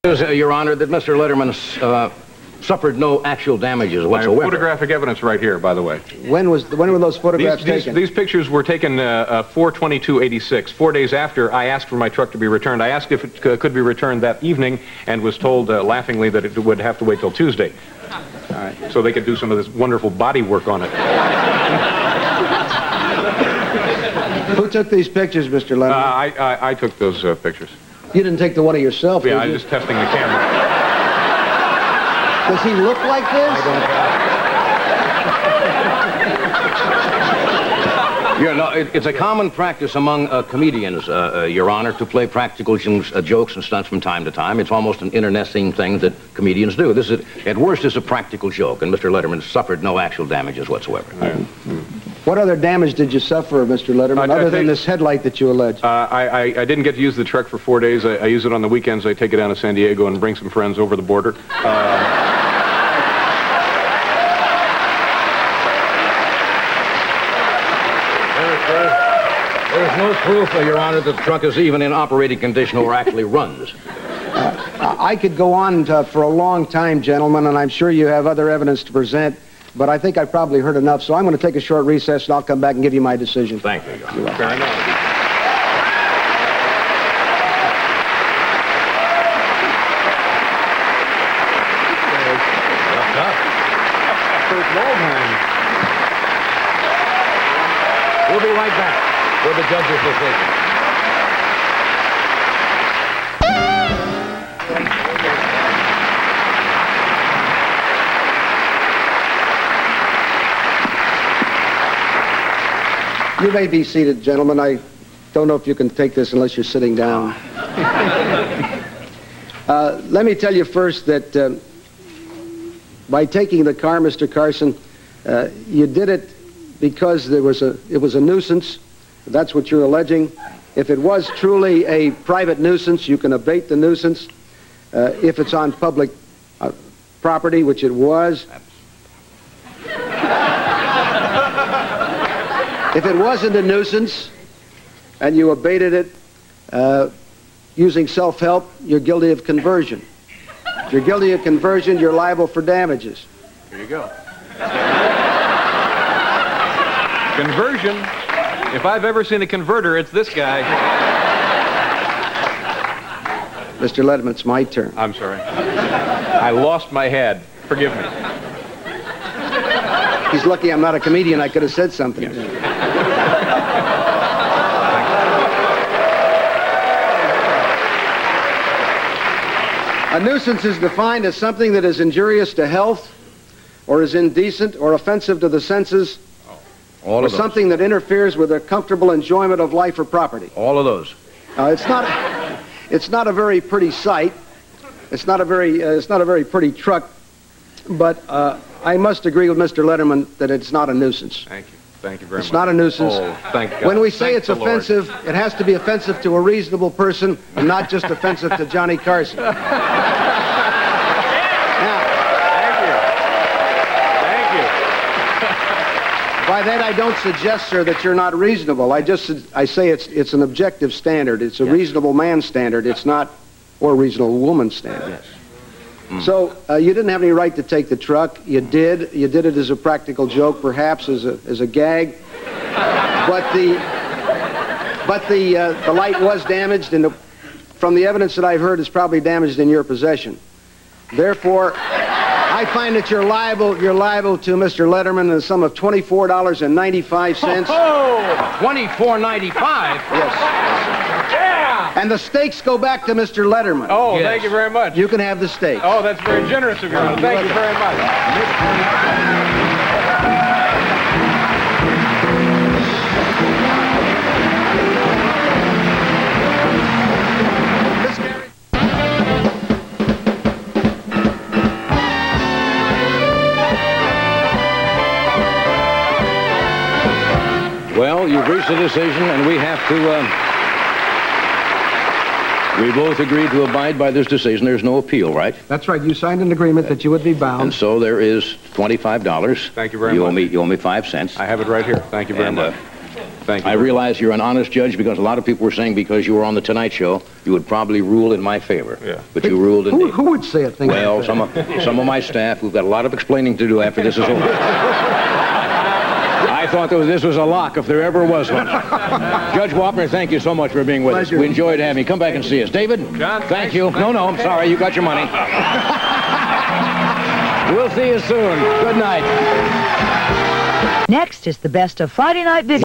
Your Honor, that Mr. Letterman suffered no actual damages whatsoever. I have photographic evidence right here, by the way. When were those photographs taken? These pictures were taken 4/22/86, 4 days after I asked for my truck to be returned. I asked if it could be returned that evening and was told laughingly that it would have to wait till Tuesday. All right. So they could do some of this wonderful body work on it. Who took these pictures, Mr. Letterman? I took those pictures. You didn't take the one of yourself, Yeah, did you? I'm just testing the camera. Does he look like this? I don't Yeah, no, it's a common practice among comedians, Your Honor, to play practical jokes and stunts from time to time. It's almost an internecine thing that comedians do. This is, at worst, is a practical joke, and Mr. Letterman suffered no actual damages whatsoever. What other damage did you suffer, Mr. Letterman, other than this headlight that you allege? I didn't get to use the truck for 4 days. I use it on the weekends. I take it down to San Diego and bring some friends over the border. There's no proof, Your Honor, that the truck is even in operating condition or actually runs. I could go on for a long time, gentlemen, and I'm sure you have other evidence to present, but I think I've probably heard enough, so I'm going to take a short recess, and I'll come back and give you my decision. Thank you, Your Honor. Fair enough. We'll be right back with the judge's decision. You may be seated, gentlemen. I don't know if you can take this unless you're sitting down. Let me tell you first that by taking the car, Mr. Carson, you did it because it was a nuisance. That's what you're alleging. If it was truly a private nuisance, you can abate the nuisance. If it's on public property, which it was. If it wasn't a nuisance and you abated it using self-help, you're guilty of conversion. If you're guilty of conversion, you're liable for damages. Here you go. Conversion. If I've ever seen a converter, it's this guy. Mr. Letterman, it's my turn. I'm sorry. I lost my head. Forgive me. He's lucky I'm not a comedian. I could have said something. Yes. A nuisance is defined as something that is injurious to health, or is indecent or offensive to the senses, or something that interferes with a comfortable enjoyment of life or property. All of those. It's not a very pretty sight. It's not a very pretty truck, but I must agree with Mr. Letterman that it's not a nuisance. Thank you. Thank you very much. It's not a nuisance. Oh, thank God. When we say Thank it's the Lord. offensive, it has to be offensive to a reasonable person and not just offensive to Johnny Carson. Now, by that I don't suggest, sir, that you're not reasonable. I say it's an objective standard. It's a reasonable man standard. It's not or reasonable woman standard. Yes. So you didn't have any right to take the truck. You did. You did it as a practical joke, perhaps as a gag. But the light was damaged, and from the evidence that I've heard, it's probably damaged in your possession. Therefore, I find that you're liable to Mr. Letterman in the sum of $24.95. Oh, $24.95? Yes. And the stakes go back to Mr. Letterman. Oh, Yes. thank you very much. You can have the stakes. Oh, that's very generous of you. Thank you very much. Well, you've reached a decision, and we have to... we both agreed to abide by this decision. There's no appeal, right? That's right. You signed an agreement that you would be bound. And so there is $25. Thank you very much. You owe me 5 cents. I have it right here. Thank you very much. Thank you. I realize you're an honest judge, because a lot of people were saying because you were on the Tonight Show, you would probably rule in my favor. Yeah. But you ruled in me. Who would say a thing Well, like that? some of my staff, who've got a lot of explaining to do after this is over. I thought this was a lock if there ever was one. Judge Wapner, thank you so much for being with us. We enjoyed having you. Come back and see us. David, John, thank you. No, I'm sorry. You got your money. We'll see you soon. Good night. Next is the best of Friday Night Video.